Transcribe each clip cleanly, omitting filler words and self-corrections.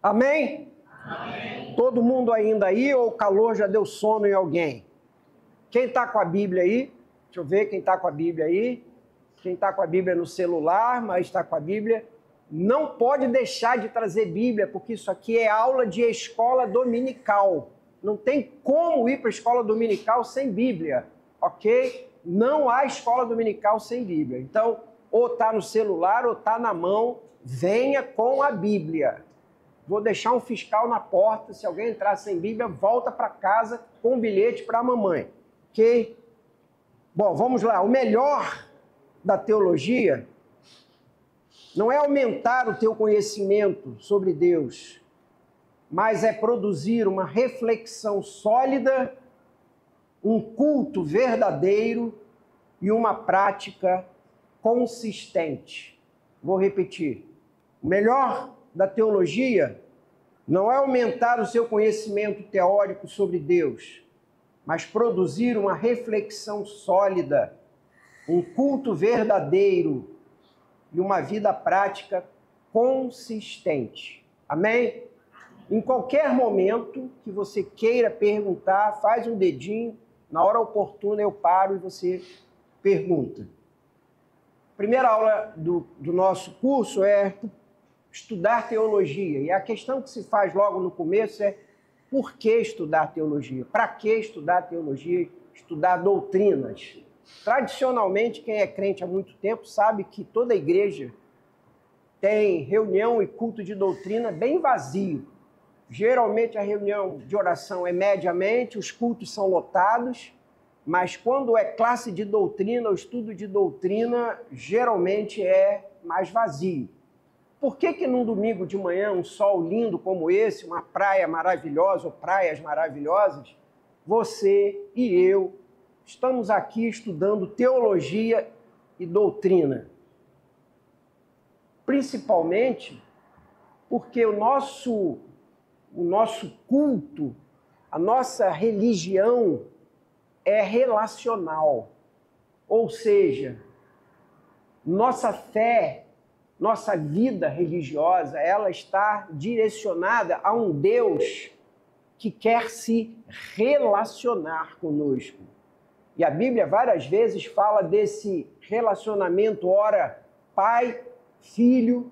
Amém? Amém. Todo mundo ainda aí ou o calor já deu sono em alguém? Quem está com a Bíblia aí? Deixa eu ver quem está com a Bíblia aí. Quem está com a Bíblia no celular, mas está com a Bíblia, não pode deixar de trazer Bíblia, porque isso aqui é aula de escola dominical. Não tem como ir para a escola dominical sem Bíblia, ok? Não há escola dominical sem Bíblia. Então, ou está no celular ou está na mão, venha com a Bíblia. Vou deixar um fiscal na porta, se alguém entrar sem Bíblia, volta para casa com um bilhete para a mamãe, ok? Bom, vamos lá. O melhor da teologia não é aumentar o teu conhecimento sobre Deus, mas é produzir uma reflexão sólida, um culto verdadeiro e uma prática consistente. Vou repetir. O melhor da teologia não é aumentar o seu conhecimento teórico sobre Deus, mas produzir uma reflexão sólida, um culto verdadeiro e uma vida prática consistente. Amém? Em qualquer momento que você queira perguntar, faz um dedinho, na hora oportuna eu paro e você pergunta. A primeira aula do nosso curso é estudar teologia. E a questão que se faz logo no começo é por que estudar teologia? Para que estudar teologia? Estudar doutrinas. Tradicionalmente, quem é crente há muito tempo sabe que toda igreja tem reunião e culto de doutrina bem vazio. Geralmente a reunião de oração é mediamente, os cultos são lotados, mas quando é classe de doutrina, o estudo de doutrina, geralmente é mais vazio. Por que num domingo de manhã, um sol lindo como esse, uma praia maravilhosa ou praias maravilhosas, você e eu estamos aqui estudando teologia e doutrina? Principalmente porque o nosso culto, a nossa religião é relacional. Ou seja, nossa fé, nossa vida religiosa, ela está direcionada a um Deus que quer se relacionar conosco. E a Bíblia várias vezes fala desse relacionamento, ora pai, filho,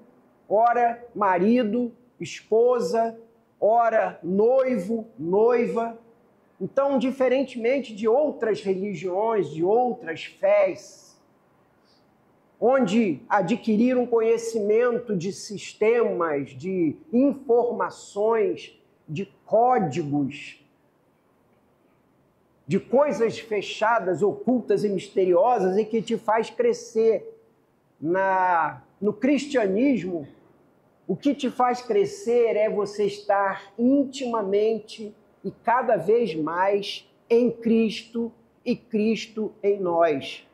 ora marido, esposa, ora noivo, noiva. Então, diferentemente de outras religiões, de outras fés, onde adquirir um conhecimento de sistemas, de informações, de códigos, de coisas fechadas, ocultas e misteriosas e que te faz crescer. No cristianismo, o que te faz crescer é você estar intimamente e cada vez mais em Cristo e Cristo em nós.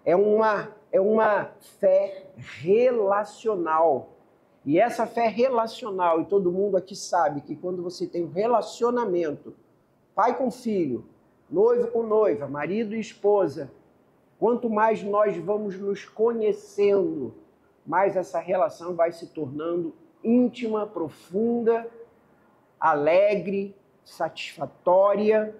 É uma fé relacional. E essa fé relacional, e todo mundo aqui sabe que quando você tem um relacionamento, pai com filho, noivo com noiva, marido e esposa, quanto mais nós vamos nos conhecendo, mais essa relação vai se tornando íntima, profunda, alegre, satisfatória,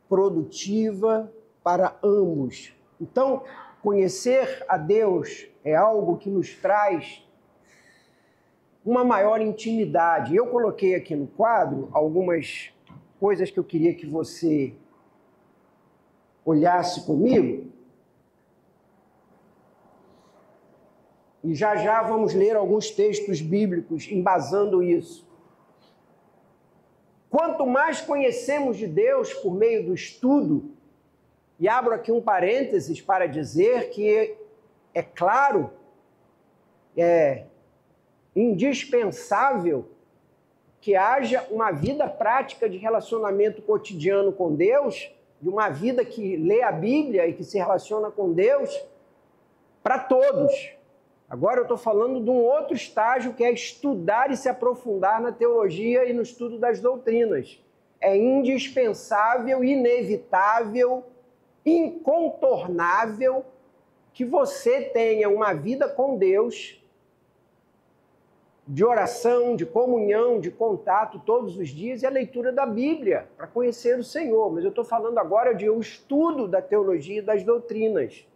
produtiva para ambos. Então, conhecer a Deus é algo que nos traz uma maior intimidade. Eu coloquei aqui no quadro algumas coisas que eu queria que você olhasse comigo. E já vamos ler alguns textos bíblicos embasando isso. Quanto mais conhecemos de Deus por meio do estudo, e abro aqui um parênteses para dizer que é claro, é indispensável que haja uma vida prática de relacionamento cotidiano com Deus, de uma vida que lê a Bíblia e que se relaciona com Deus, para todos. Agora eu estou falando de um outro estágio que é estudar e se aprofundar na teologia e no estudo das doutrinas. É indispensável, inevitável, incontornável que você tenha uma vida com Deus de oração, de comunhão, de contato todos os dias é a leitura da Bíblia, para conhecer o Senhor. Mas eu estou falando agora de um estudo da teologia e das doutrinas.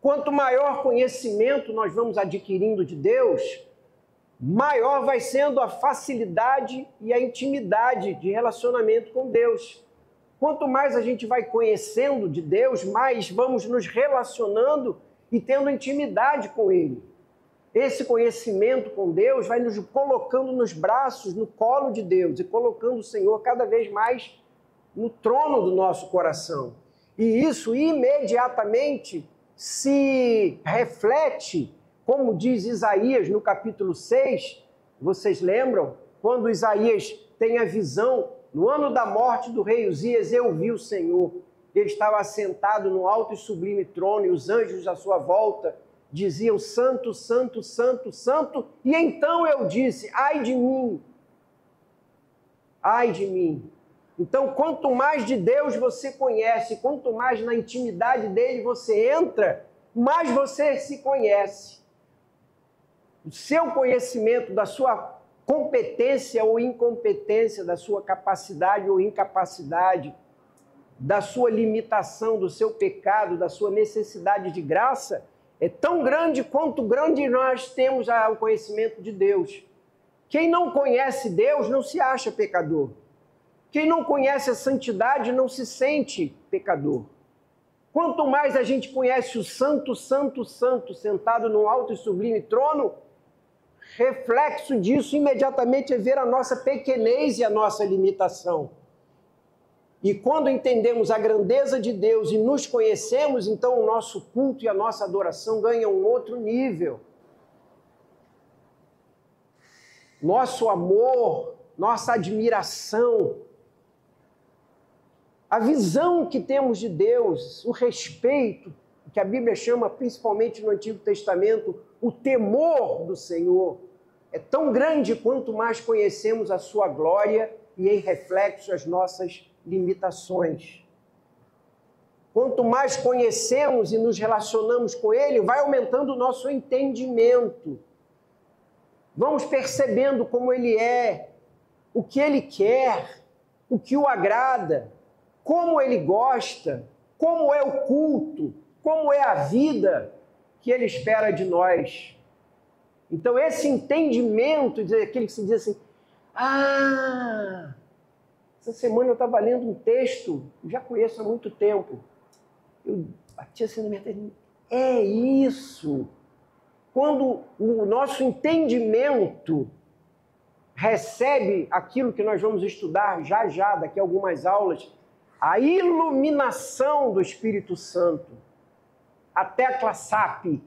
Quanto maior conhecimento nós vamos adquirindo de Deus, maior vai sendo a facilidade e a intimidade de relacionamento com Deus. Quanto mais a gente vai conhecendo de Deus, mais vamos nos relacionando e tendo intimidade com Ele. Esse conhecimento com Deus vai nos colocando nos braços, no colo de Deus e colocando o Senhor cada vez mais no trono do nosso coração. E isso imediatamente se reflete, como diz Isaías no capítulo 6, vocês lembram? Quando Isaías tem a visão, no ano da morte do rei Uzias, eu vi o Senhor. Ele estava assentado no alto e sublime trono e os anjos à sua volta diziam santo, santo, santo, santo. E então eu disse, ai de mim, ai de mim. Então, quanto mais de Deus você conhece, quanto mais na intimidade dele você entra, mais você se conhece. O seu conhecimento da sua competência ou incompetência, da sua capacidade ou incapacidade, da sua limitação, do seu pecado, da sua necessidade de graça, é tão grande quanto grande nós temos o conhecimento de Deus. Quem não conhece Deus não se acha pecador. Quem não conhece a santidade não se sente pecador. Quanto mais a gente conhece o Santo, Santo, Santo, sentado num alto e sublime trono, reflexo disso imediatamente é ver a nossa pequenez e a nossa limitação. E quando entendemos a grandeza de Deus e nos conhecemos, então o nosso culto e a nossa adoração ganham um outro nível. Nosso amor, nossa admiração, a visão que temos de Deus, o respeito, que a Bíblia chama, principalmente no Antigo Testamento, o temor do Senhor, é tão grande quanto mais conhecemos a sua glória e, em reflexo, as nossas limitações. Quanto mais conhecemos e nos relacionamos com Ele, vai aumentando o nosso entendimento. Vamos percebendo como Ele é, o que Ele quer, o que o agrada, como Ele gosta, como é o culto, como é a vida que Ele espera de nós. Então, esse entendimento, aquele que se diz assim, essa semana eu estava lendo um texto, já conheço há muito tempo, eu bati assim na minha testa, é isso. Quando o nosso entendimento recebe aquilo que nós vamos estudar já, daqui a algumas aulas, a iluminação do Espírito Santo, a tecla SAP,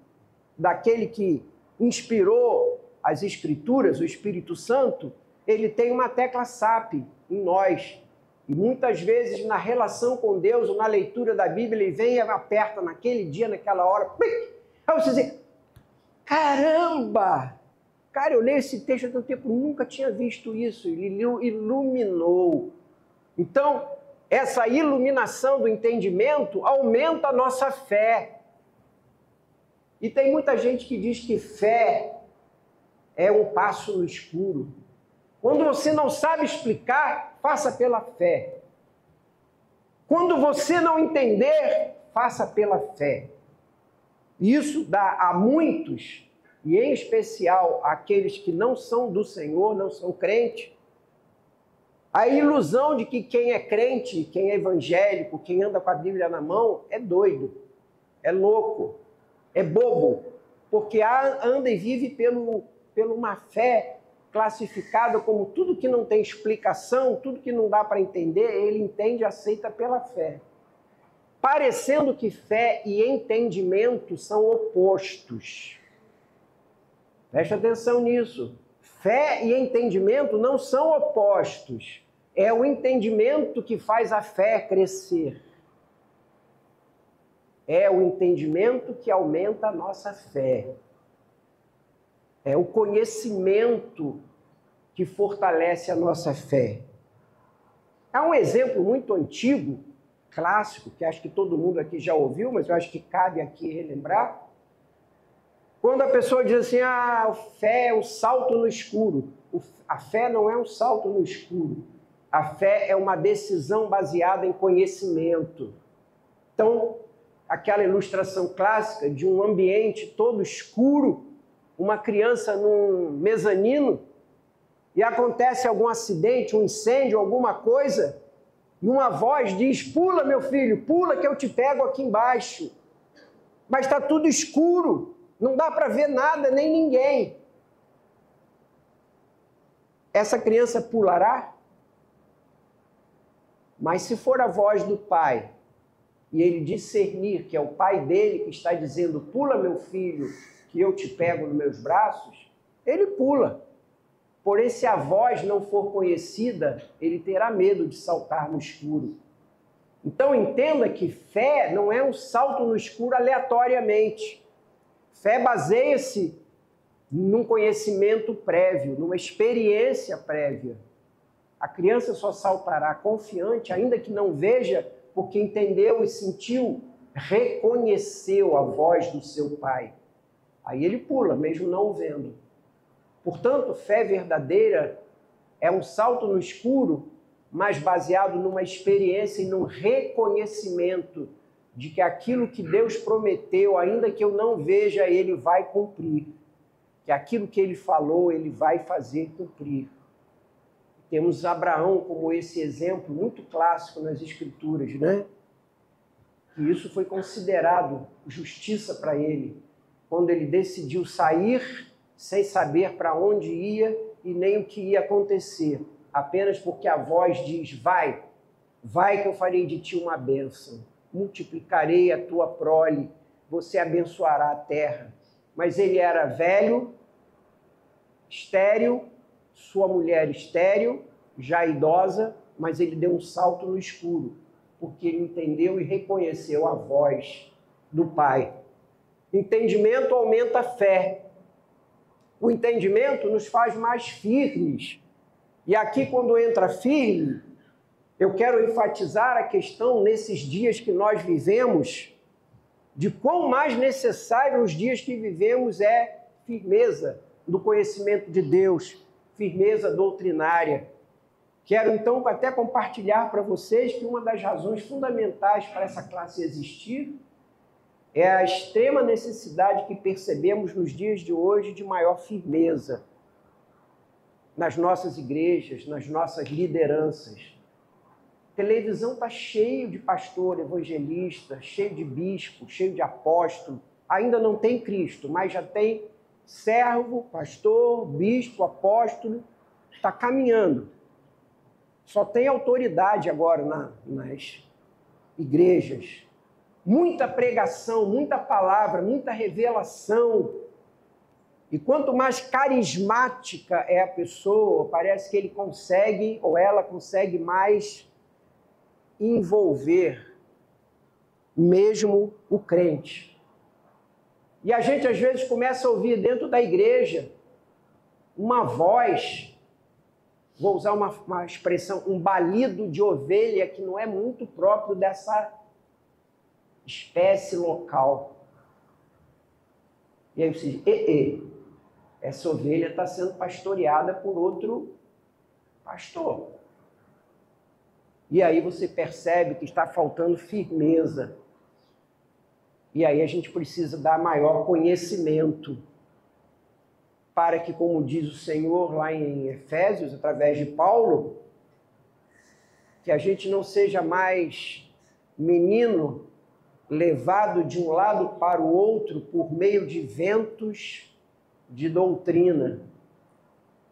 daquele que inspirou as Escrituras, o Espírito Santo, ele tem uma tecla SAP em nós. E muitas vezes na relação com Deus, ou na leitura da Bíblia, ele vem e aperta naquele dia, naquela hora. Aí você diz, caramba! Cara, eu leio esse texto há tanto tempo, nunca tinha visto isso. Ele iluminou. Então, essa iluminação do entendimento aumenta a nossa fé. E tem muita gente que diz que fé é um passo no escuro. Quando você não sabe explicar, faça pela fé. Quando você não entender, faça pela fé. Isso dá a muitos, e em especial àqueles que não são do Senhor, não são crentes, a ilusão de que quem é crente, quem é evangélico, quem anda com a Bíblia na mão, é doido, é louco, é bobo, porque anda e vive pela uma fé classificada como tudo que não tem explicação, tudo que não dá para entender, ele entende e aceita pela fé. Parecendo que fé e entendimento são opostos. Preste atenção nisso. Fé e entendimento não são opostos. É o entendimento que faz a fé crescer. É o entendimento que aumenta a nossa fé. É o conhecimento que fortalece a nossa fé. Há um exemplo muito antigo, clássico, que acho que todo mundo aqui já ouviu, mas eu acho que cabe aqui relembrar. Quando a pessoa diz assim, a fé é o salto no escuro. A fé não é um salto no escuro. A fé é uma decisão baseada em conhecimento. Então, aquela ilustração clássica de um ambiente todo escuro, uma criança num mezanino, e acontece algum acidente, um incêndio, alguma coisa, e uma voz diz, pula meu filho, pula que eu te pego aqui embaixo. Mas está tudo escuro, não dá para ver nada, nem ninguém. Essa criança pulará? Mas se for a voz do pai, e ele discernir que é o pai dele que está dizendo, pula meu filho, que eu te pego nos meus braços, ele pula. Porém, se a voz não for conhecida, ele terá medo de saltar no escuro. Então, entenda que fé não é um salto no escuro aleatoriamente. Fé baseia-se num conhecimento prévio, numa experiência prévia. A criança só saltará confiante, ainda que não veja, porque entendeu e sentiu, reconheceu a voz do seu pai. Aí ele pula, mesmo não o vendo. Portanto, fé verdadeira é um salto no escuro, mas baseado numa experiência e num reconhecimento de que aquilo que Deus prometeu, ainda que eu não veja, Ele vai cumprir. Que aquilo que Ele falou, Ele vai fazer cumprir. Temos Abraão como esse exemplo muito clássico nas Escrituras, né? Que isso foi considerado justiça para ele, quando ele decidiu sair sem saber para onde ia e nem o que ia acontecer, apenas porque a voz diz, vai que eu farei de ti uma bênção, multiplicarei a tua prole, você abençoará a terra. Mas ele era velho, estéril, sua mulher estéril, já idosa, mas ele deu um salto no escuro, porque ele entendeu e reconheceu a voz do Pai. Entendimento aumenta a fé. O entendimento nos faz mais firmes. E aqui, quando entra firme, eu quero enfatizar a questão, nesses dias que nós vivemos, de quão mais necessário os dias que vivemos é firmeza do conhecimento de Deus, firmeza doutrinária. Quero, então, até compartilhar para vocês que uma das razões fundamentais para essa classe existir é a extrema necessidade que percebemos nos dias de hoje de maior firmeza nas nossas igrejas, nas nossas lideranças. A televisão está cheio de pastor, evangelista, cheio de bispo, cheio de apóstolo. Ainda não tem Cristo, mas já tem servo, pastor, bispo, apóstolo, está caminhando. Só tem autoridade agora nas igrejas. Muita pregação, muita palavra, muita revelação. E quanto mais carismática é a pessoa, parece que ele consegue, ou ela consegue mais envolver mesmo o crente. E a gente às vezes começa a ouvir dentro da igreja uma voz, vou usar uma expressão, um balido de ovelha que não é muito próprio dessa espécie local. E aí você diz, essa ovelha está sendo pastoreada por outro pastor. E aí você percebe que está faltando firmeza. E aí a gente precisa dar maior conhecimento para que, como diz o Senhor lá em Efésios, através de Paulo, que a gente não seja mais menino levado de um lado para o outro por meio de ventos de doutrina.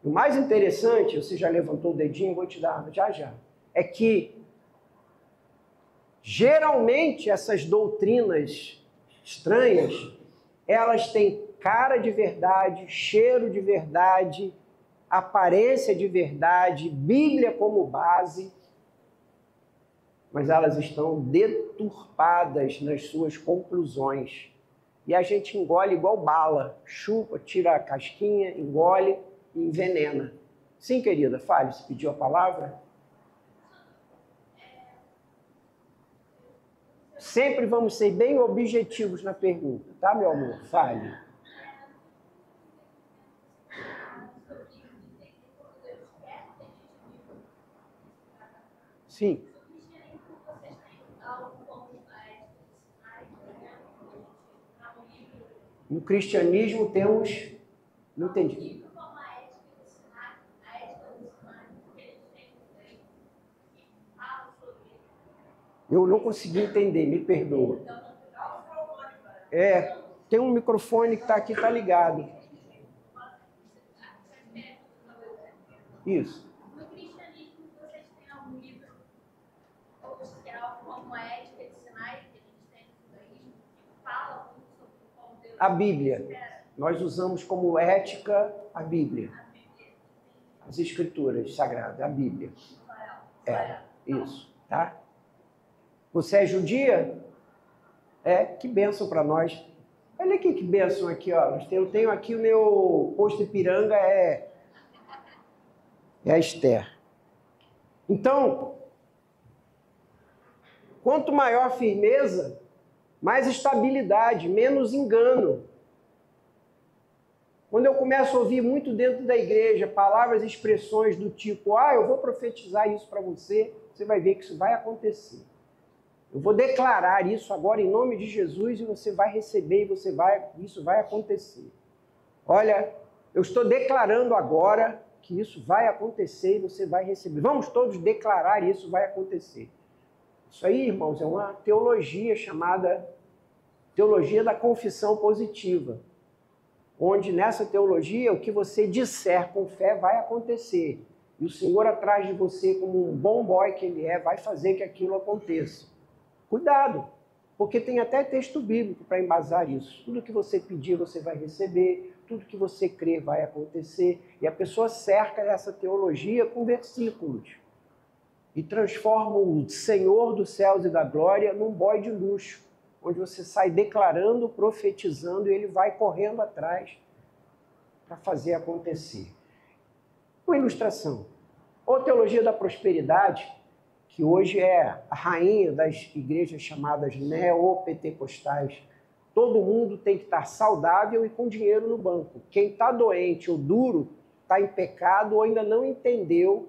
O mais interessante, você já levantou o dedinho, vou te dar já, é que geralmente essas doutrinas estranhas, elas têm cara de verdade, cheiro de verdade, aparência de verdade, Bíblia como base, mas elas estão deturpadas nas suas conclusões. E a gente engole igual bala, chupa, tira a casquinha, engole e envenena. Sim, querida, fale, você pediu a palavra? Sempre vamos ser bem objetivos na pergunta, tá, meu amor? Fale. Sim. No cristianismo temos... Não entendi. Eu não consegui entender, me perdoa. Tem um microfone que está aqui, está ligado. Isso. No cristianismo, vocês têm algum livro oficial como a Ética de Sinai, que a gente tem no judaísmo, que fala muito sobre como Deus... A Bíblia. Nós usamos como ética a Bíblia. As Escrituras Sagradas, a Bíblia. Isso, tá? Você é judia? Que bênção para nós. Olha aqui que bênção aqui, ó. Eu tenho aqui o meu posto Ipiranga, é a Esther. Então, quanto maior a firmeza, mais estabilidade, menos engano. Quando eu começo a ouvir muito dentro da igreja palavras e expressões do tipo, eu vou profetizar isso para você, você vai ver que isso vai acontecer. Eu vou declarar isso agora em nome de Jesus e você vai receber e isso vai acontecer. Olha, eu estou declarando agora que isso vai acontecer e você vai receber. Vamos todos declarar e isso vai acontecer. Isso aí, irmãos, é uma teologia chamada teologia da confissão positiva, onde nessa teologia o que você disser com fé vai acontecer. E o Senhor atrás de você, como um bom boy que Ele vai fazer que aquilo aconteça. Cuidado, porque tem até texto bíblico para embasar isso. Tudo que você pedir, você vai receber. Tudo que você crer vai acontecer. E a pessoa cerca essa teologia com versículos. E transforma o Senhor dos céus e da glória num boy de luxo, onde você sai declarando, profetizando, e ele vai correndo atrás para fazer acontecer. Uma ilustração. Ou teologia da prosperidade, que hoje é a rainha das igrejas chamadas neopentecostais. Todo mundo tem que estar saudável e com dinheiro no banco. Quem está doente ou duro, está em pecado ou ainda não entendeu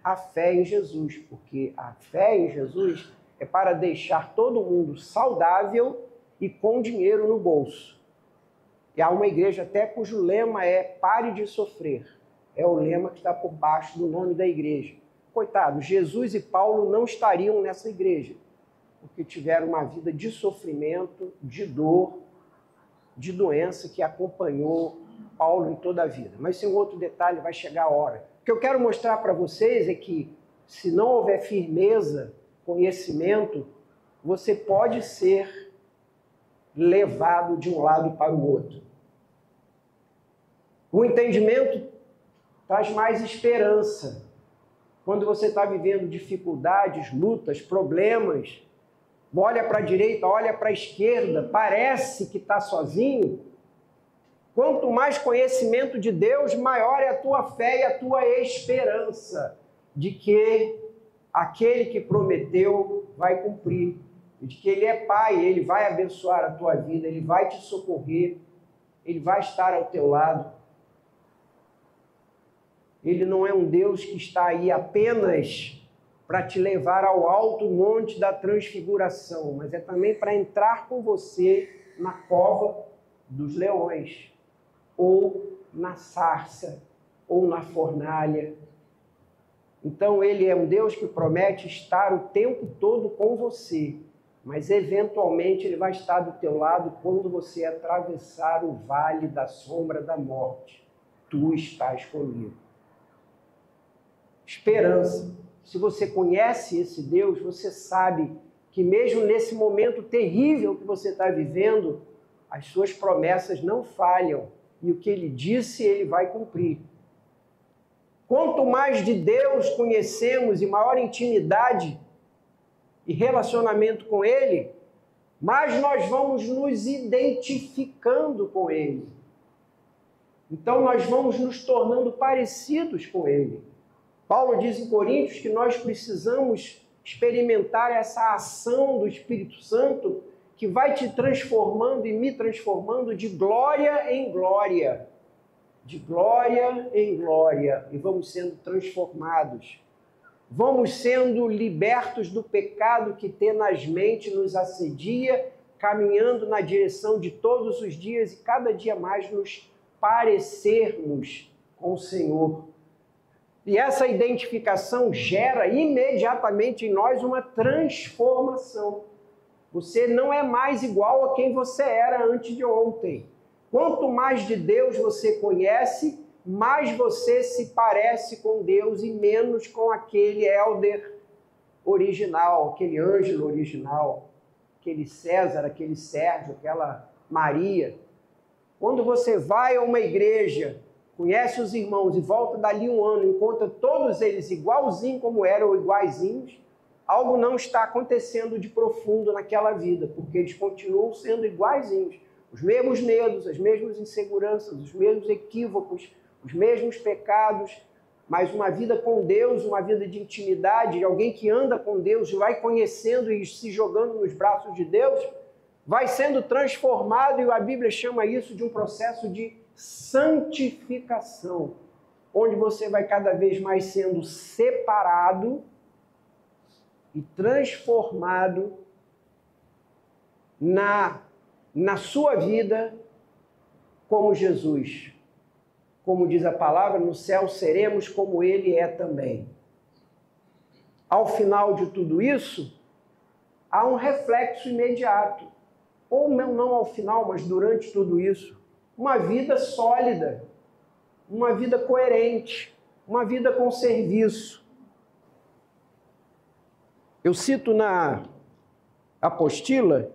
a fé em Jesus, porque a fé em Jesus é para deixar todo mundo saudável e com dinheiro no bolso. E há uma igreja até cujo lema é pare de sofrer. É o lema que está por baixo do nome da igreja. Coitado, Jesus e Paulo não estariam nessa igreja, porque tiveram uma vida de sofrimento, de dor, de doença que acompanhou Paulo em toda a vida. Mas esse é um outro detalhe, vai chegar a hora. O que eu quero mostrar para vocês é que, se não houver firmeza, conhecimento, você pode ser levado de um lado para o outro. O entendimento traz mais esperança. Quando você está vivendo dificuldades, lutas, problemas, olha para a direita, olha para a esquerda, parece que está sozinho. Quanto mais conhecimento de Deus, maior é a tua fé e a tua esperança de que aquele que prometeu vai cumprir, de que Ele é Pai, Ele vai abençoar a tua vida, Ele vai te socorrer, Ele vai estar ao teu lado. Ele não é um Deus que está aí apenas para te levar ao alto monte da transfiguração, mas é também para entrar com você na cova dos leões, ou na sarça, ou na fornalha. Então ele é um Deus que promete estar o tempo todo com você, mas eventualmente ele vai estar do teu lado quando você atravessar o vale da sombra da morte. Tu estás comigo. Esperança. Se você conhece esse Deus, você sabe que mesmo nesse momento terrível que você está vivendo, as suas promessas não falham. E o que Ele disse, Ele vai cumprir. Quanto mais de Deus conhecemos e maior intimidade e relacionamento com Ele, mais nós vamos nos identificando com Ele. Então nós vamos nos tornando parecidos com Ele. Paulo diz em Coríntios que nós precisamos experimentar essa ação do Espírito Santo que vai te transformando e me transformando de glória em glória. De glória em glória. E vamos sendo transformados. vamos sendo libertos do pecado que tenazmente nos assedia, caminhando na direção de todos os dias e cada dia mais nos parecermos com o Senhor. E essa identificação gera imediatamente em nós uma transformação. Você não é mais igual a quem você era antes de ontem. Quanto mais de Deus você conhece, mais você se parece com Deus e menos com aquele Helder original, aquele Ângelo original, aquele César, aquele Sérgio, aquela Maria. Quando você vai a uma igreja, conhece os irmãos e volta dali um ano, encontra todos eles igualzinho como eram, iguaizinhos, algo não está acontecendo de profundo naquela vida, porque eles continuam sendo iguaizinhos. Os mesmos medos, as mesmas inseguranças, os mesmos equívocos, os mesmos pecados, mas uma vida com Deus, uma vida de intimidade, alguém que anda com Deus, vai conhecendo e se jogando nos braços de Deus, vai sendo transformado, e a Bíblia chama isso de um processo de santificação, onde você vai cada vez mais sendo separado e transformado na sua vida como Jesus. Como diz a palavra, no céu seremos como Ele é também. Ao final de tudo isso, há um reflexo imediato. Ou não ao final, mas durante tudo isso. Uma vida sólida, uma vida coerente, uma vida com serviço. Eu cito na apostila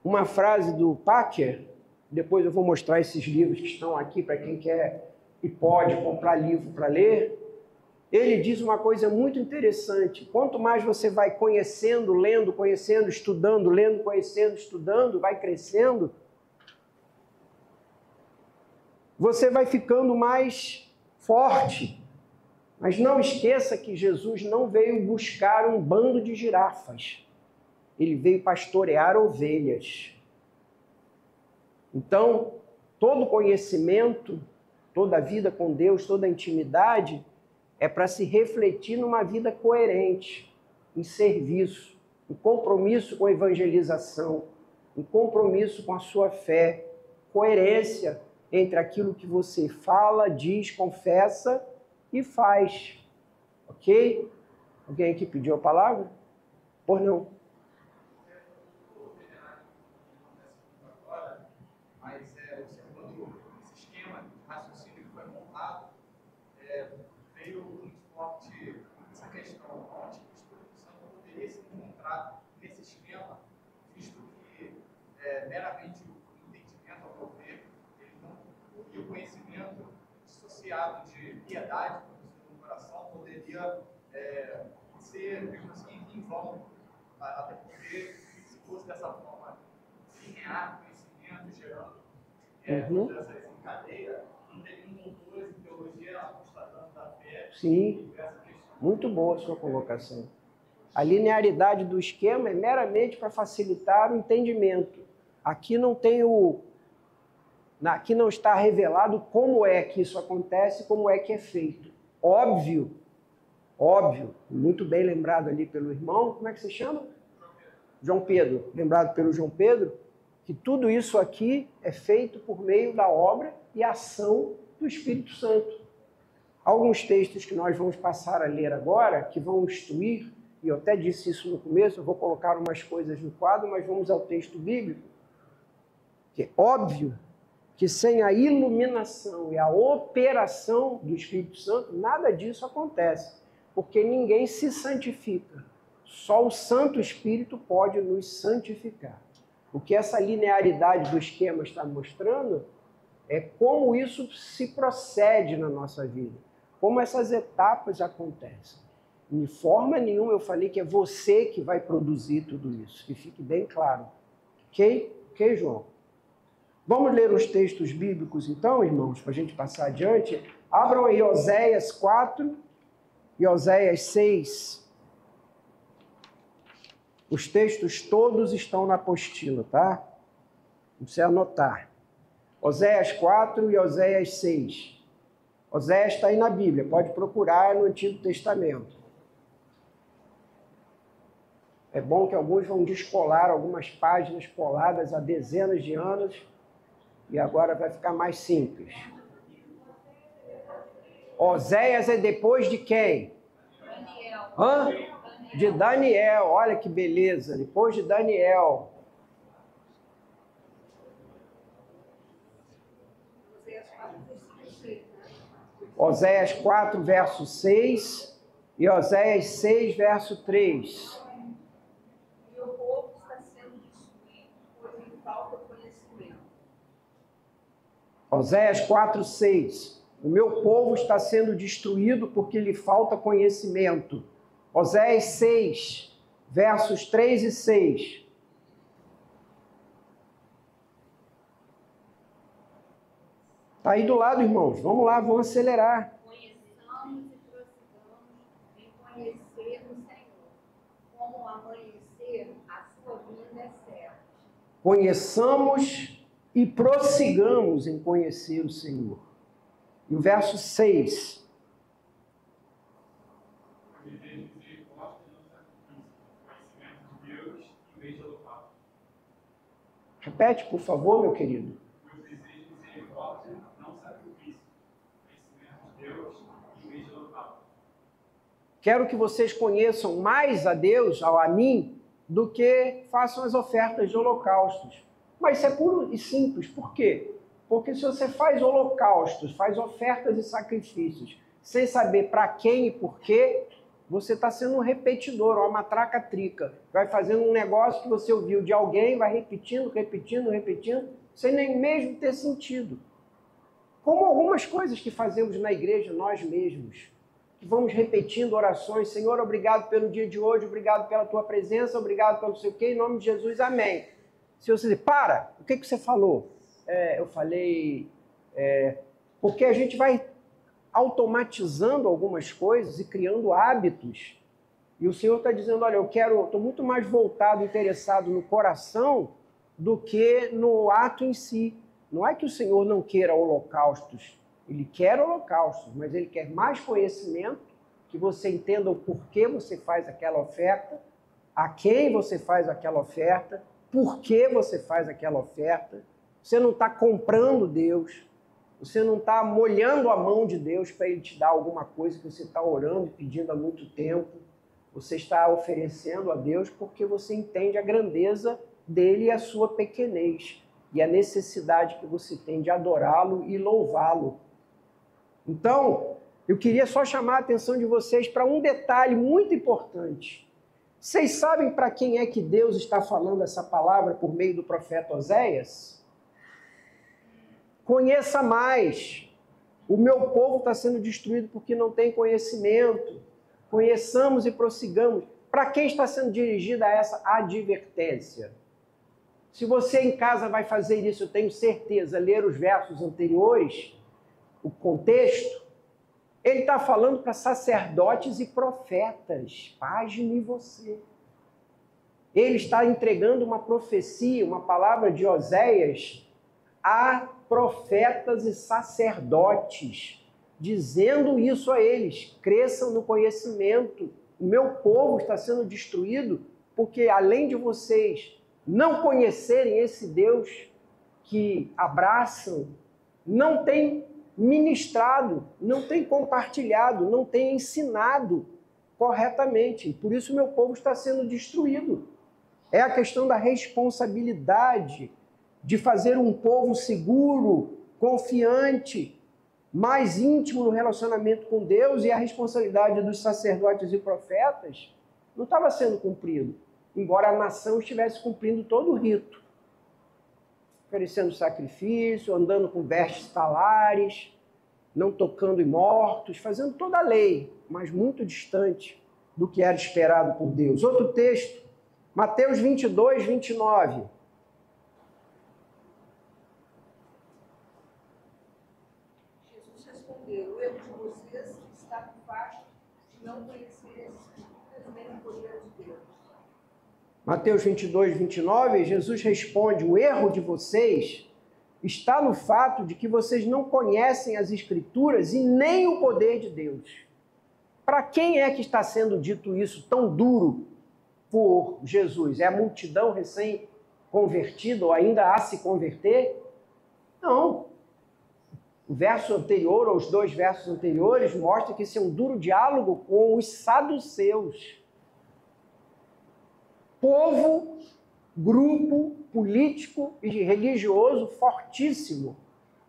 uma frase do Packer. Depois eu vou mostrar esses livros que estão aqui para quem quer e pode comprar livro para ler. Ele diz uma coisa muito interessante. Quanto mais você vai conhecendo, lendo, conhecendo, estudando, lendo, conhecendo, estudando, vai crescendo, você vai ficando mais forte. Mas não esqueça que Jesus não veio buscar um bando de girafas. Ele veio pastorear ovelhas. Então, todo conhecimento, toda a vida com Deus, toda a intimidade, é para se refletir numa vida coerente, em serviço, em compromisso com a evangelização, em compromisso com a sua fé, coerência entre aquilo que você fala, diz, confessa e faz. Ok? Alguém aqui pediu a palavra? Por não. Meramente o entendimento, ao meu ver, e o conhecimento dissociado de piedade no coração poderia ser, digamos assim, em vão, até porque se fosse dessa forma linear, conhecimento gerando todas essas encadeias, não teriam doutores em teologia constatando da fé. Sim, muito boa a sua colocação. A linearidade do esquema é meramente para facilitar o entendimento. Aqui não está revelado como é que isso acontece, como é que é feito. Óbvio, muito bem lembrado ali pelo irmão, como é que se chama? João Pedro. Lembrado pelo João Pedro, que tudo isso aqui é feito por meio da obra e ação do Espírito Santo. Alguns textos que nós vamos passar a ler agora, que vão instruir, e eu até disse isso no começo, eu vou colocar umas coisas no quadro, mas vamos ao texto bíblico. Que é óbvio que sem a iluminação e a operação do Espírito Santo, nada disso acontece, porque ninguém se santifica. Só o Santo Espírito pode nos santificar. O que essa linearidade do esquema está mostrando é como isso se procede na nossa vida, como essas etapas acontecem. De forma nenhuma eu falei que é você que vai produzir tudo isso, que fique bem claro. Ok, João? Vamos ler os textos bíblicos então, irmãos, para a gente passar adiante. Abram aí Oséias 4 e Oséias 6. Os textos todos estão na apostila, tá? Não precisa anotar. Oséias 4 e Oséias 6. Oséias está aí na Bíblia, pode procurar no Antigo Testamento. É bom que alguns vão descolar algumas páginas coladas há dezenas de anos e agora vai ficar mais simples. Oséias é depois de quem? Daniel. Hã? De Daniel, olha que beleza, depois de Daniel. Oséias 4, verso 6 e Oséias 6, verso 3. E o povo está sendo destruído, pois lhe falta conhecimento. Oséias 4, 6. O meu povo está sendo destruído porque lhe falta conhecimento. Oséias 6, versos 3 e 6. Está aí do lado, irmãos. Vamos lá, vamos acelerar. Conheçamos e prossigamos em conhecer o Senhor. Como o amanhecer, a sua vinda é certa. Conheçamos e prossigamos em conhecer o Senhor. E o verso 6. Repete, por favor, meu querido. Quero que vocês conheçam mais a Deus, a mim, do que façam as ofertas de holocaustos. Mas isso é puro e simples. Por quê? Porque se você faz holocaustos, faz ofertas e sacrifícios, sem saber para quem e por quê, você está sendo um repetidor, uma matraca-trica. Vai fazendo um negócio que você ouviu de alguém, vai repetindo, repetindo, repetindo, sem nem mesmo ter sentido. Como algumas coisas que fazemos na igreja nós mesmos. Que vamos repetindo orações, Senhor, obrigado pelo dia de hoje, obrigado pela tua presença, obrigado pelo sei o quê, em nome de Jesus, amém. Se você dizer, para, o que você falou? Eu falei, porque a gente vai automatizando algumas coisas e criando hábitos. E o Senhor está dizendo, olha, estou muito mais voltado, interessado no coração do que no ato em si. Não é que o Senhor não queira holocaustos, Ele quer holocaustos, mas Ele quer mais conhecimento, que você entenda o porquê você faz aquela oferta, a quem você faz aquela oferta, por que você faz aquela oferta. Você não está comprando Deus, você não está molhando a mão de Deus para Ele te dar alguma coisa que você está orando e pedindo há muito tempo. Você está oferecendo a Deus porque você entende a grandeza dEle e a sua pequenez, e a necessidade que você tem de adorá-lo e louvá-lo. Então, eu queria só chamar a atenção de vocês para um detalhe muito importante. Vocês sabem para quem é que Deus está falando essa palavra por meio do profeta Oséias? Conheça mais. O meu povo está sendo destruído porque não tem conhecimento. Conheçamos e prossigamos. Para quem está sendo dirigida essa advertência? Se você em casa vai fazer isso, eu tenho certeza, ler os versos anteriores, o contexto, ele está falando para sacerdotes e profetas, pasme você. Ele está entregando uma profecia, uma palavra de Oséias a profetas e sacerdotes, dizendo isso a eles, cresçam no conhecimento. O meu povo está sendo destruído porque, além de vocês não conhecerem esse Deus que abraçam, não tem ministrado, não tem compartilhado, não tem ensinado corretamente. Por isso meu povo está sendo destruído. É a questão da responsabilidade de fazer um povo seguro, confiante, mais íntimo no relacionamento com Deus, e a responsabilidade dos sacerdotes e profetas não estava sendo cumprido, embora a nação estivesse cumprindo todo o rito, oferecendo sacrifício, andando com vestes talares, não tocando em mortos, fazendo toda a lei, mas muito distante do que era esperado por Deus. Outro texto, Mateus 22, 29. Jesus respondeu, o erro de vocês está no fato de não conhecerem as Escrituras nem o poder de Deus. Mateus 22, 29, Jesus responde, o erro de vocês está no fato de que vocês não conhecem as Escrituras e nem o poder de Deus. Para quem é que está sendo dito isso tão duro por Jesus? É a multidão recém-convertida ou ainda a se converter? Não. O verso anterior, ou os 2 versos anteriores, mostra que isso é um duro diálogo com os saduceus. Povo, grupo político e religioso fortíssimo,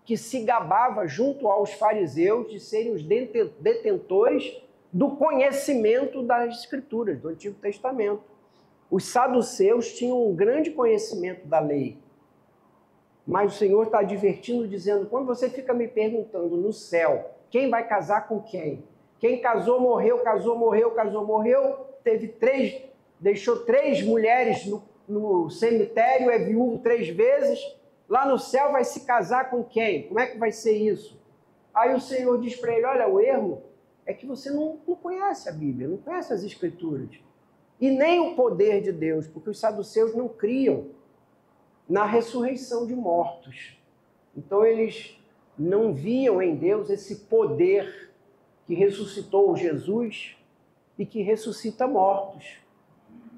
que se gabava junto aos fariseus de serem os detentores do conhecimento das Escrituras, do Antigo Testamento. Os saduceus tinham um grande conhecimento da lei. Mas o Senhor está advertindo, dizendo, quando você fica me perguntando no céu, quem vai casar com quem? Quem casou, morreu, casou, morreu, casou, morreu, deixou 3 mulheres no cemitério, é viúvo 3 vezes, lá no céu vai se casar com quem? Como é que vai ser isso? Aí o Senhor diz para ele, olha, o erro é que você não conhece a Bíblia, não conhece as Escrituras. E nem o poder de Deus, porque os saduceus não criam na ressurreição de mortos. Então eles não viam em Deus esse poder que ressuscitou Jesus e que ressuscita mortos.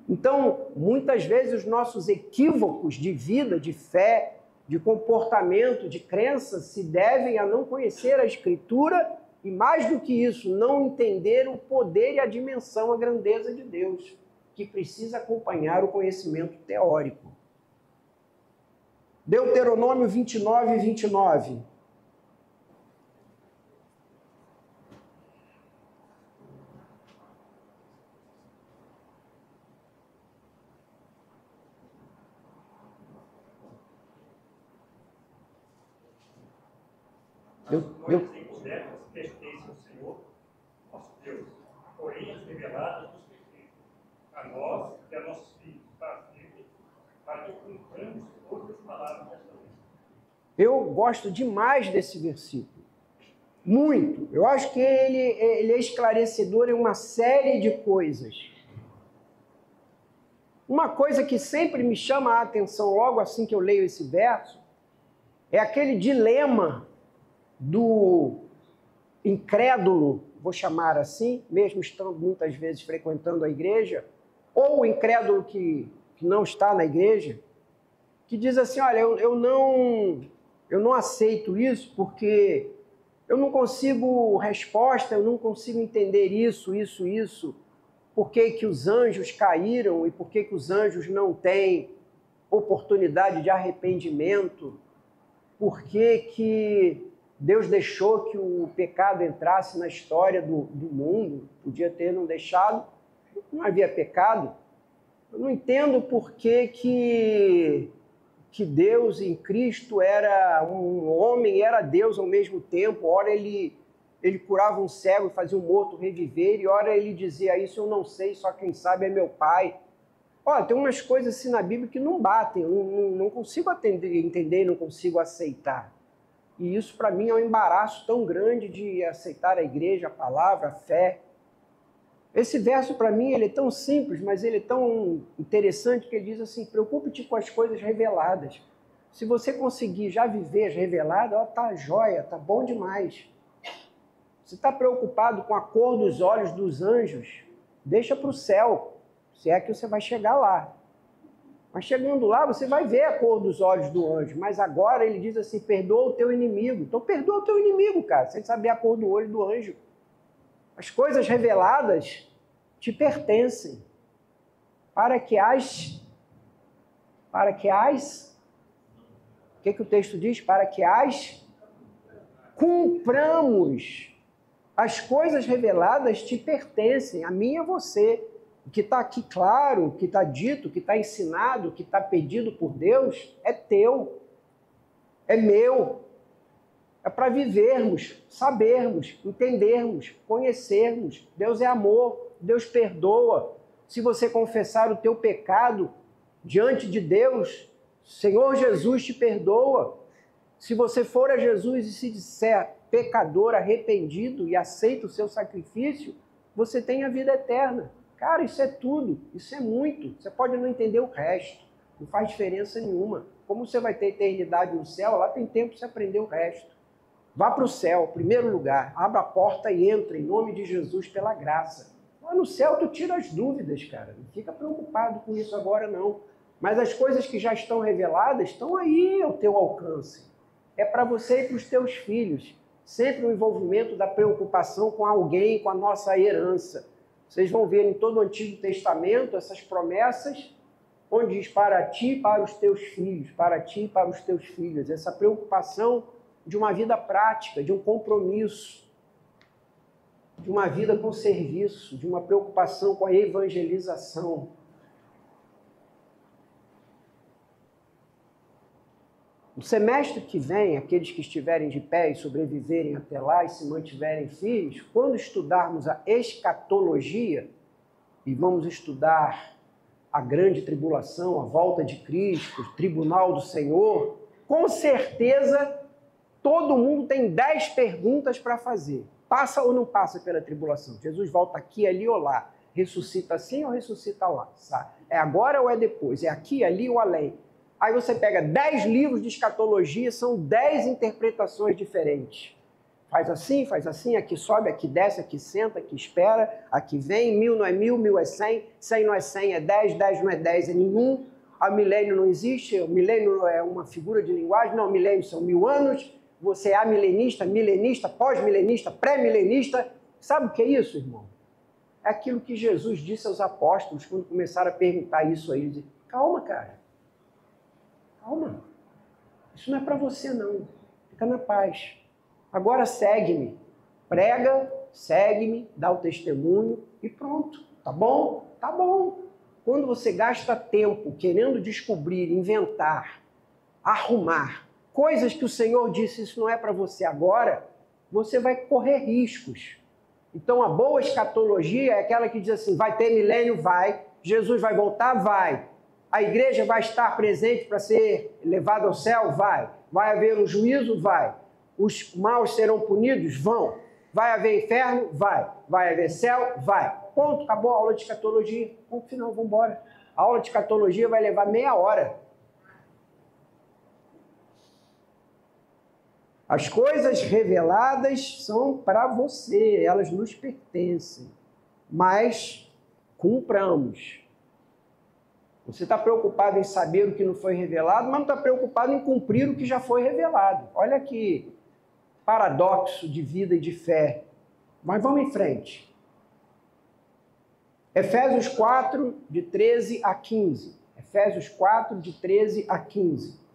Então, muitas vezes os nossos equívocos de vida, de fé, de comportamento, de crença, se devem a não conhecer a Escritura e, mais do que isso, não entender o poder e a dimensão, a grandeza de Deus, que precisa acompanhar o conhecimento teórico. Deuteronômio 29, 29. Coisas encobertas pertencem ao Senhor, nosso Deus, porém as reveladas nos pertencem, a nós e a nossos filhos, para sempre, para que cumpramos todas as palavras desta lei. Eu gosto demais desse versículo. Muito. Eu acho que ele é esclarecedor em uma série de coisas. Uma coisa que sempre me chama a atenção logo assim que eu leio esse verso é aquele dilema do incrédulo, vou chamar assim, mesmo estando muitas vezes frequentando a igreja, ou o incrédulo que não está na igreja, que diz assim, olha, eu não aceito isso porque eu não consigo resposta, eu não consigo entender isso, por que que os anjos caíram e por que que os anjos não têm oportunidade de arrependimento, por que que Deus deixou que o pecado entrasse na história do mundo, podia ter não deixado, não havia pecado. Eu não entendo por que Deus em Cristo era um homem e era Deus ao mesmo tempo. Ora ele curava um cego e fazia um morto reviver, e ora ele dizia, isso eu não sei, só quem sabe é meu Pai. Olha, tem umas coisas assim na Bíblia que não batem, eu não consigo entender, não consigo aceitar. E isso para mim é um embaraço tão grande de aceitar a igreja, a palavra, a fé. Esse verso para mim ele é tão simples, mas ele é tão interessante que ele diz assim, preocupe-te com as coisas reveladas. Se você conseguir já viver as reveladas, ó, tá jóia, tá bom demais. Você está preocupado com a cor dos olhos dos anjos, deixa para o céu, se é que você vai chegar lá. Mas chegando lá, você vai ver a cor dos olhos do anjo. Mas agora ele diz assim, perdoa o teu inimigo. Então perdoa o teu inimigo, cara, sem saber a cor do olho do anjo. As coisas reveladas te pertencem. Para que o que o texto diz? Para que cumpramos. As coisas reveladas te pertencem, a mim e a você. O que está aqui claro, o que está dito, o que está ensinado, o que está pedido por Deus, é teu, é meu. É para vivermos, sabermos, entendermos, conhecermos. Deus é amor, Deus perdoa. Se você confessar o teu pecado diante de Deus, Senhor Jesus te perdoa. Se você for a Jesus e se disser pecador arrependido e aceita o seu sacrifício, você tem a vida eterna. Cara, isso é tudo, isso é muito. Você pode não entender o resto, não faz diferença nenhuma. Como você vai ter eternidade no céu, lá tem tempo para você aprender o resto. Vá para o céu, primeiro lugar, abra a porta e entra, em nome de Jesus, pela graça. Lá no céu tu tira as dúvidas, cara. Não fica preocupado com isso agora, não. Mas as coisas que já estão reveladas estão aí ao teu alcance. É para você e para os teus filhos. Sempre o envolvimento da preocupação com alguém, com a nossa herança. Vocês vão ver em todo o Antigo Testamento essas promessas, onde diz para ti e para os teus filhos, para ti e para os teus filhos. Essa preocupação de uma vida prática, de um compromisso, de uma vida com serviço, de uma preocupação com a evangelização. No semestre que vem, aqueles que estiverem de pé e sobreviverem até lá e se mantiverem firmes, quando estudarmos a escatologia, e vamos estudar a grande tribulação, a volta de Cristo, o tribunal do Senhor, com certeza todo mundo tem 10 perguntas para fazer. Passa ou não passa pela tribulação? Jesus volta aqui, ali ou lá? Ressuscita assim ou ressuscita lá? É agora ou é depois? É aqui, ali ou além? Aí você pega 10 livros de escatologia, são 10 interpretações diferentes. Faz assim, aqui sobe, aqui desce, aqui senta, aqui espera, aqui vem, 1000 não é 1000, 1000 é 100, 100 não é 100, é 10, 10 não é 10, é nenhum. A milênio não existe, o milênio é uma figura de linguagem, não, milênio são 1000 anos, você é amilenista, milenista, pós-milenista, pré-milenista. Sabe o que é isso, irmão? É aquilo que Jesus disse aos apóstolos quando começaram a perguntar isso aí. Eles disseram, calma, cara. Calma. Isso não é para você, não. Fica na paz. Agora segue-me. Prega, segue-me, dá o testemunho e pronto. Tá bom? Tá bom. Quando você gasta tempo querendo descobrir, inventar, arrumar coisas que o Senhor disse, isso não é para você agora, você vai correr riscos. Então a boa escatologia é aquela que diz assim, vai ter milênio? Vai. Jesus vai voltar? Vai. A igreja vai estar presente para ser levada ao céu? Vai. Vai haver um juízo? Vai. Os maus serão punidos? Vão. Vai haver inferno? Vai. Vai haver céu? Vai. Ponto, acabou a aula de escatologia. Ponto final, vamos embora. A aula de escatologia vai levar meia hora. As coisas reveladas são para você, elas nos pertencem. Mas cumpramos. Você está preocupado em saber o que não foi revelado, mas não está preocupado em cumprir o que já foi revelado. Olha que paradoxo de vida e de fé. Mas vamos em frente. Efésios 4, de 13 a 15. Efésios 4, de 13 a 15.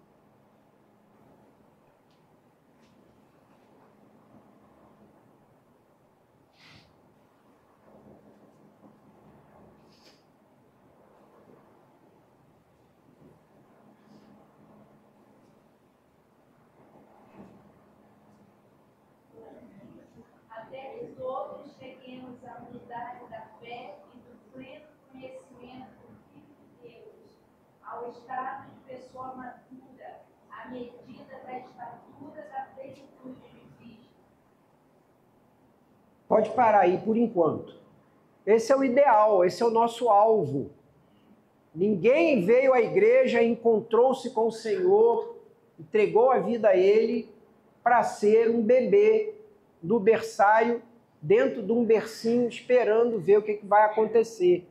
Estado de pessoa madura, à medida da estatura da plenitude de Cristo. Pode parar aí por enquanto. Esse é o ideal, esse é o nosso alvo. Ninguém veio à igreja, encontrou-se com o Senhor, entregou a vida a Ele para ser um bebê do berçário, dentro de um bercinho, esperando ver o que vai acontecer.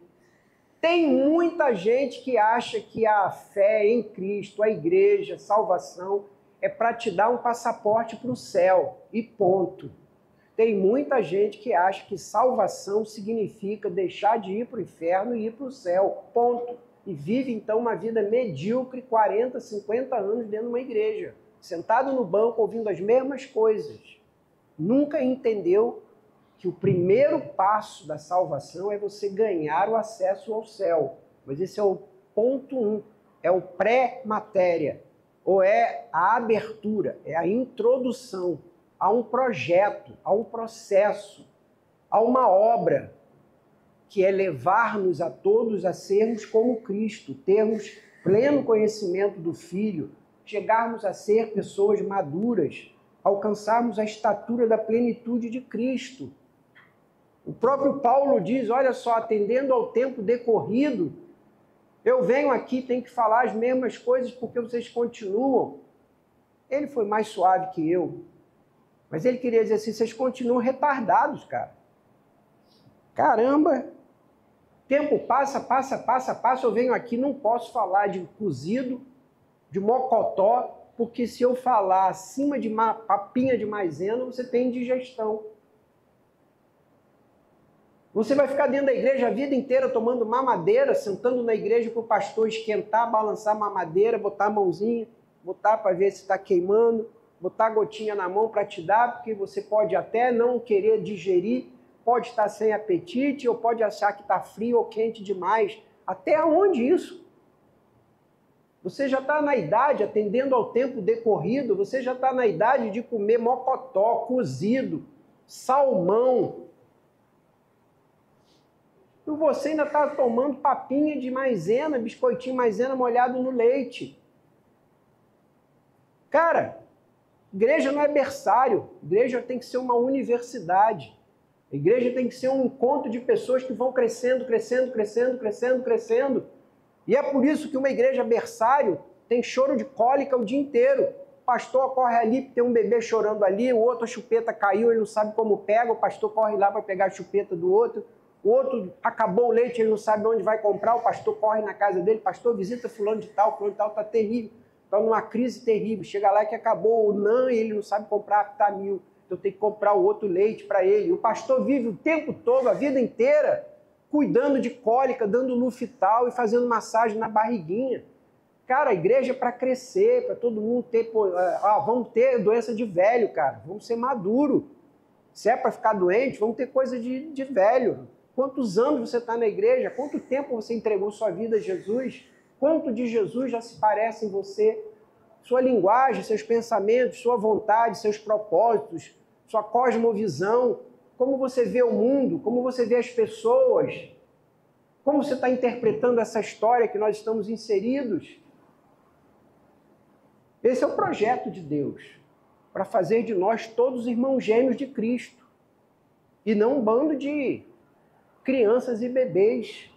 Tem muita gente que acha que a fé em Cristo, a igreja, a salvação, é para te dar um passaporte para o céu, e ponto. Tem muita gente que acha que salvação significa deixar de ir para o inferno e ir para o céu, ponto. E vive então uma vida medíocre, 40, 50 anos dentro de uma igreja, sentado no banco ouvindo as mesmas coisas. Nunca entendeu que o primeiro passo da salvação é você ganhar o acesso ao céu. Mas esse é o ponto 1, é o pré-matéria, ou é a abertura, é a introdução a um projeto, a um processo, a uma obra, que é levar-nos a todos a sermos como Cristo, termos pleno conhecimento do Filho, chegarmos a ser pessoas maduras, alcançarmos a estatura da plenitude de Cristo. O próprio Paulo diz, olha só, atendendo ao tempo decorrido, Eu venho aqui, tenho que falar as mesmas coisas porque vocês continuam. Ele foi mais suave que eu. Mas ele queria dizer assim, vocês continuam retardados, cara. Caramba! Tempo passa, eu venho aqui, não posso falar de cozido, de mocotó, porque se eu falar acima de papinha de maisena, você tem indigestão. Você vai ficar dentro da igreja a vida inteira tomando mamadeira, sentando na igreja para o pastor esquentar, balançar a mamadeira, botar a mãozinha, botar para ver se está queimando, botar a gotinha na mão para te dar, porque você pode até não querer digerir, pode estar sem apetite, ou pode achar que está frio ou quente demais. Até onde isso? Você já está na idade, atendendo ao tempo decorrido, você já está na idade de comer mocotó, cozido, salmão. E você ainda está tomando papinha de maisena, biscoitinho maisena molhado no leite. Cara, igreja não é berçário, igreja tem que ser uma universidade. A igreja tem que ser um encontro de pessoas que vão crescendo. E é por isso que uma igreja berçário tem choro de cólica o dia inteiro. O pastor corre ali, tem um bebê chorando ali, o outro a chupeta caiu, ele não sabe como pega, o pastor corre lá para pegar a chupeta do outro. O outro acabou o leite, ele não sabe onde vai comprar, o pastor corre na casa dele, pastor, visita fulano de tal está terrível, está numa crise terrível. Chega lá que acabou o NAN e ele não sabe comprar Aptamil. Então tem que comprar o outro leite para ele. O pastor vive o tempo todo, a vida inteira, cuidando de cólica, dando Lufital e fazendo massagem na barriguinha. Cara, a igreja é para crescer, para todo mundo ter... vamos ter doença de velho, cara. Vamos ser maduro. Se é para ficar doente, vamos ter coisa de velho. Quantos anos você está na igreja? Quanto tempo você entregou sua vida a Jesus? Quanto de Jesus já se parece em você? Sua linguagem, seus pensamentos, sua vontade, seus propósitos, sua cosmovisão, como você vê o mundo, como você vê as pessoas, como você está interpretando essa história que nós estamos inseridos. Esse é o projeto de Deus, para fazer de nós todos irmãos gêmeos de Cristo, e não um bando de crianças e bebês.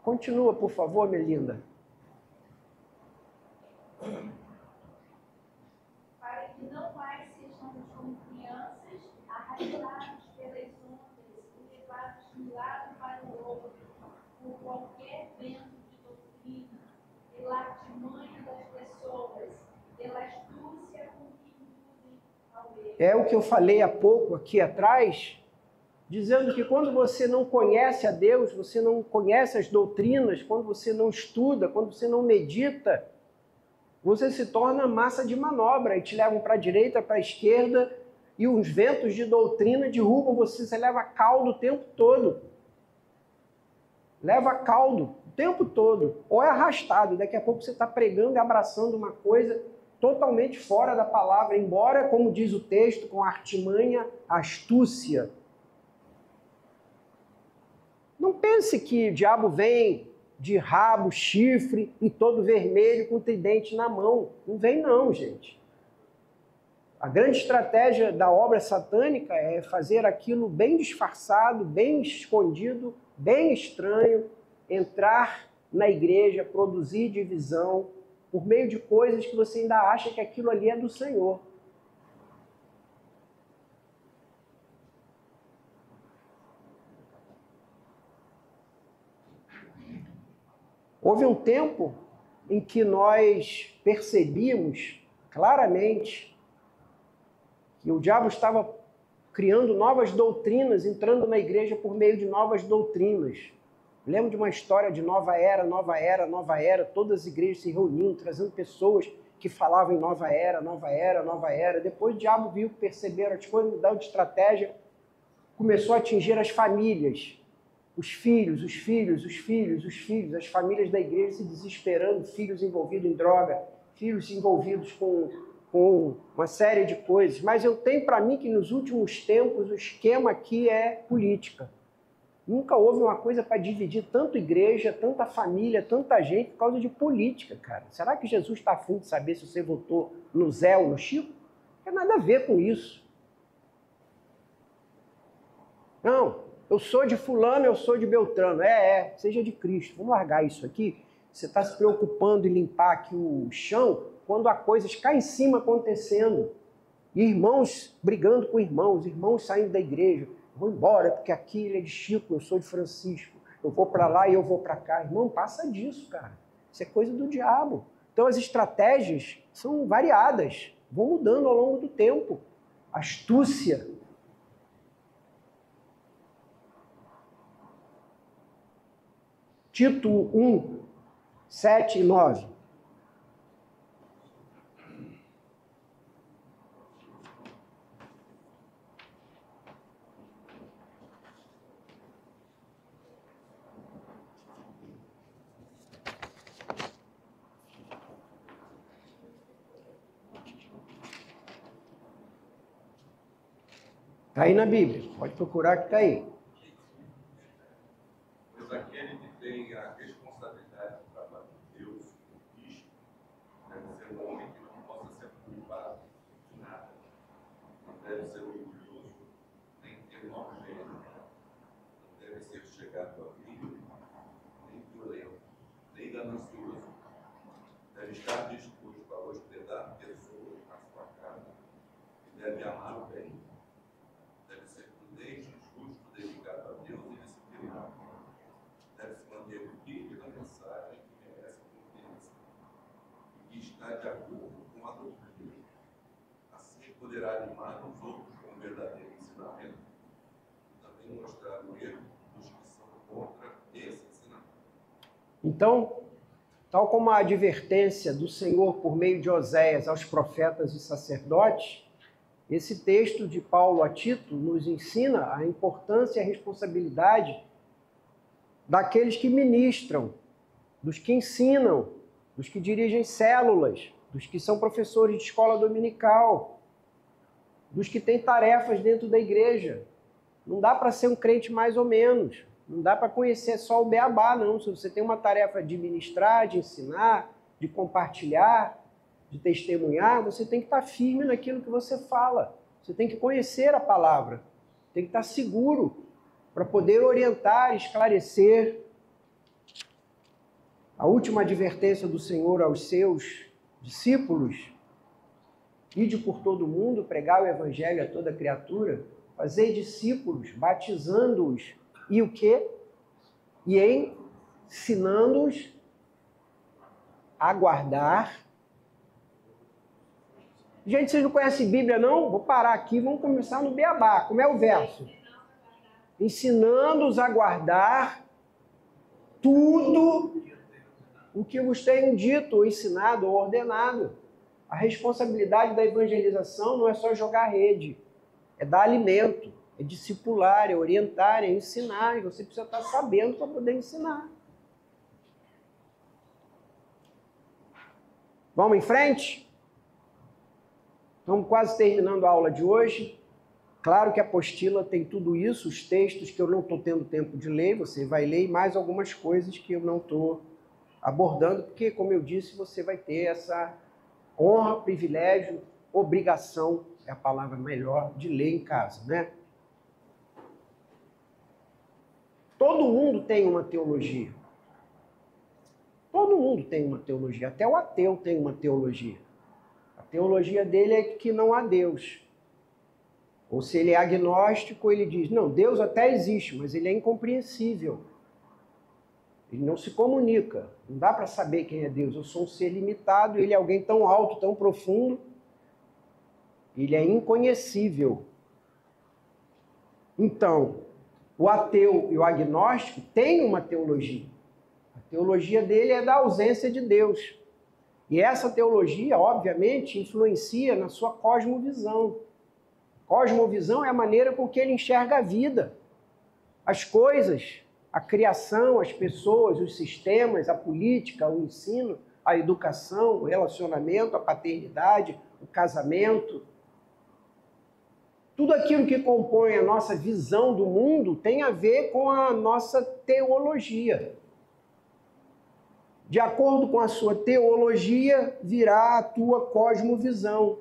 Continua, por favor, Melinda. Para que não mais sejamos como crianças, arrastados pelas ondas e levados de um lado para o outro, por qualquer vento de doutrina, pela artimanha das pessoas, pela astúcia com que induzem ao erro. É o que eu falei há pouco aqui atrás, dizendo que quando você não conhece a Deus, você não conhece as doutrinas, quando você não estuda, quando você não medita, você se torna massa de manobra e te levam para a direita, para a esquerda, e os ventos de doutrina derrubam você, você leva caldo o tempo todo. Leva caldo o tempo todo, ou é arrastado, daqui a pouco você está pregando e abraçando uma coisa totalmente fora da palavra, embora, como diz o texto, com artimanha, astúcia. Não pense que o diabo vem de rabo, chifre e todo vermelho com tridente na mão. Não vem não, gente. A grande estratégia da obra satânica é fazer aquilo bem disfarçado, bem escondido, bem estranho, entrar na igreja, produzir divisão, por meio de coisas que você ainda acha que aquilo ali é do Senhor. Houve um tempo em que nós percebíamos claramente que o diabo estava criando novas doutrinas, entrando na igreja por meio de novas doutrinas. Lembro de uma história de nova era, todas as igrejas se reunindo, trazendo pessoas que falavam em nova era. Depois o diabo viu, perceberam as coisas, mudaram de estratégia, começou a atingir as famílias. Os filhos, as famílias da igreja se desesperando, filhos envolvidos em droga, filhos envolvidos com uma série de coisas. Mas eu tenho para mim que nos últimos tempos o esquema aqui é política. Nunca houve uma coisa para dividir tanto igreja, tanta família, tanta gente por causa de política, cara. Será que Jesus está afim de saber se você votou no Zé ou no Chico? Não tem nada a ver com isso. Não. Eu sou de fulano, eu sou de Beltrano. Seja de Cristo. Vamos largar isso aqui. Você está se preocupando em limpar aqui o chão quando há coisas cá em cima acontecendo. Irmãos brigando com irmãos saindo da igreja. Eu vou embora porque aqui ele é de Chico, eu sou de Francisco. Eu vou para lá e eu vou para cá. Irmão, passa disso, cara. Isso é coisa do diabo. Então as estratégias são variadas, vão mudando ao longo do tempo. Astúcia. Tito 1, 7 e 9. Está aí na Bíblia, pode procurar que está aí. Pois aquele que tem a responsabilidade do trabalho de Deus, Cristo, deve ser um homem que não possa ser culpado de nada. Não deve ser orgulhoso, nem ter mau gênero. Não deve ser chegado a vídeo, nem violento, nem ganancioso. Deve estar disposto a hospedar pessoas na sua casa e deve amar o bem. Deve ser prudente, justo, dedicado a Deus e disciplinado. Deve se manter firme na mensagem que merece confiança e que está de acordo com a doutrina. Assim poderá animar os outros com o verdadeiro ensinamento e também mostrar o erro dos que são contra esse ensinamento. Então, tal como a advertência do Senhor por meio de Oséias aos profetas e sacerdotes, esse texto de Paulo a Tito nos ensina a importância e a responsabilidade daqueles que ministram, dos que ensinam, dos que dirigem células, dos que são professores de escola dominical, dos que têm tarefas dentro da igreja. Não dá para ser um crente mais ou menos, não dá para conhecer só o beabá, não. Se você tem uma tarefa de ministrar, de ensinar, de compartilhar, de testemunhar, você tem que estar firme naquilo que você fala. Você tem que conhecer a palavra. Tem que estar seguro para poder orientar, esclarecer. A última advertência do Senhor aos seus discípulos: ide por todo o mundo, pregar o evangelho a toda criatura, fazei discípulos, batizando-os. E o quê? E ensinando-os a guardar. Gente, vocês não conhecem Bíblia, não? Vou parar aqui, vamos começar no beabá. Como é o verso? Ensinando-os a guardar tudo o que vos tenho dito, ou ensinado, ou ordenado. A responsabilidade da evangelização não é só jogar rede, é dar alimento, é discipular, é orientar, é ensinar. E você precisa estar sabendo para poder ensinar. Vamos em frente? Estamos quase terminando a aula de hoje. Claro que a apostila tem tudo isso, os textos que eu não estou tendo tempo de ler, você vai ler, e mais algumas coisas que eu não estou abordando, porque, como eu disse, você vai ter essa honra, privilégio, obrigação, é a palavra melhor, de ler em casa, né? Todo mundo tem uma teologia. Todo mundo tem uma teologia, até o ateu tem uma teologia. A teologia dele é que não há Deus. Ou se ele é agnóstico, ele diz, não, Deus até existe, mas ele é incompreensível. Ele não se comunica. Não dá para saber quem é Deus. Eu sou um ser limitado, ele é alguém tão alto, tão profundo. Ele é inconhecível. Então, o ateu e o agnóstico têm uma teologia. A teologia dele é da ausência de Deus. E essa teologia, obviamente, influencia na sua cosmovisão. Cosmovisão é a maneira com que ele enxerga a vida, as coisas, a criação, as pessoas, os sistemas, a política, o ensino, a educação, o relacionamento, a paternidade, o casamento. Tudo aquilo que compõe a nossa visão do mundo tem a ver com a nossa teologia. De acordo com a sua teologia, virá a tua cosmovisão.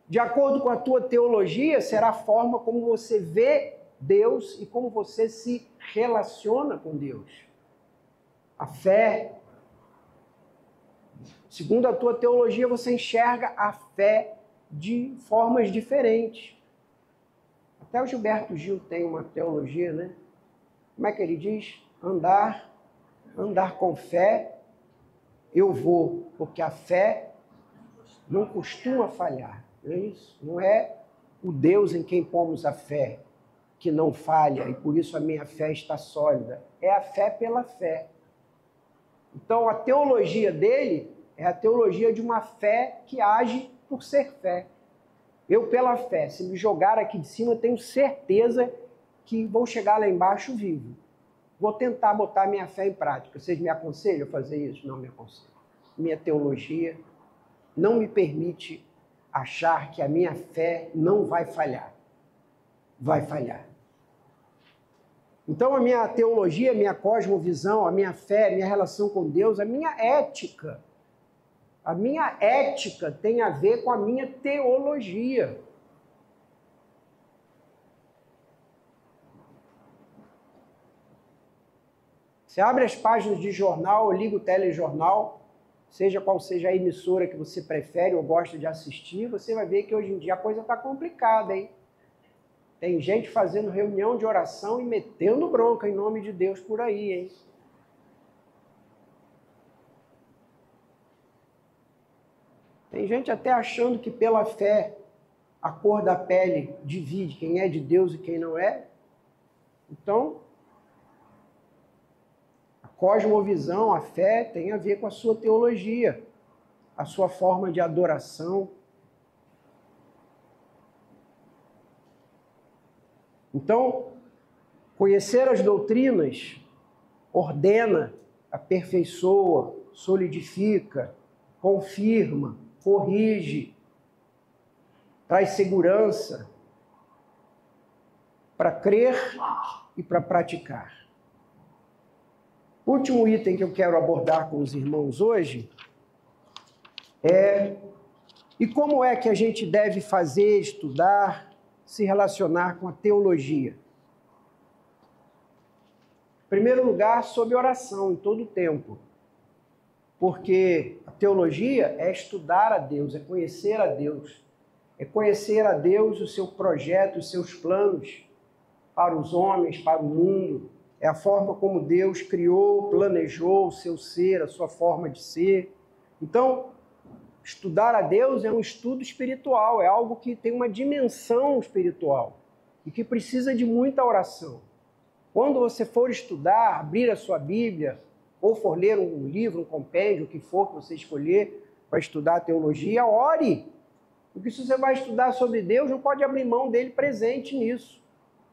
De acordo com a tua teologia, será a forma como você vê Deus e como você se relaciona com Deus. A fé, segundo a tua teologia, você enxerga a fé de formas diferentes. Até o Gilberto Gil tem uma teologia, né? Como é que ele diz? Andar com fé, eu vou, porque a fé não costuma falhar. Não é isso? Não é o Deus em quem pomos a fé que não falha, e por isso a minha fé está sólida. É a fé pela fé. Então, a teologia dele é a teologia de uma fé que age por ser fé. Eu, pela fé, se me jogar aqui de cima, tenho certeza que vou chegar lá embaixo vivo. Vou tentar botar minha fé em prática. Vocês me aconselham a fazer isso? Não me aconselham. Minha teologia não me permite achar que a minha fé não vai falhar. Vai falhar. Então, a minha teologia, a minha cosmovisão, a minha fé, a minha relação com Deus, a minha ética tem a ver com a minha teologia. Você abre as páginas de jornal, liga o telejornal, seja qual seja a emissora que você prefere ou gosta de assistir, você vai ver que hoje em dia a coisa está complicada, hein? Tem gente fazendo reunião de oração e metendo bronca em nome de Deus por aí, hein? Tem gente até achando que pela fé a cor da pele divide quem é de Deus e quem não é. Então, a cosmovisão, a fé tem a ver com a sua teologia, a sua forma de adoração. Então, conhecer as doutrinas ordena, aperfeiçoa, solidifica, confirma, corrige, traz segurança para crer e para praticar. O último item que eu quero abordar com os irmãos hoje é: e como é que a gente deve fazer, estudar, se relacionar com a teologia? Em primeiro lugar, sob oração, em todo o tempo. Porque a teologia é estudar a Deus, é conhecer a Deus. É conhecer a Deus, o seu projeto, os seus planos para os homens, para o mundo. É a forma como Deus criou, planejou o seu ser, a sua forma de ser. Então, estudar a Deus é um estudo espiritual, é algo que tem uma dimensão espiritual e que precisa de muita oração. Quando você for estudar, abrir a sua Bíblia, ou for ler um livro, um compêndio, o que for que você escolher para estudar a teologia, ore. Porque se você vai estudar sobre Deus, não pode abrir mão dele presente nisso.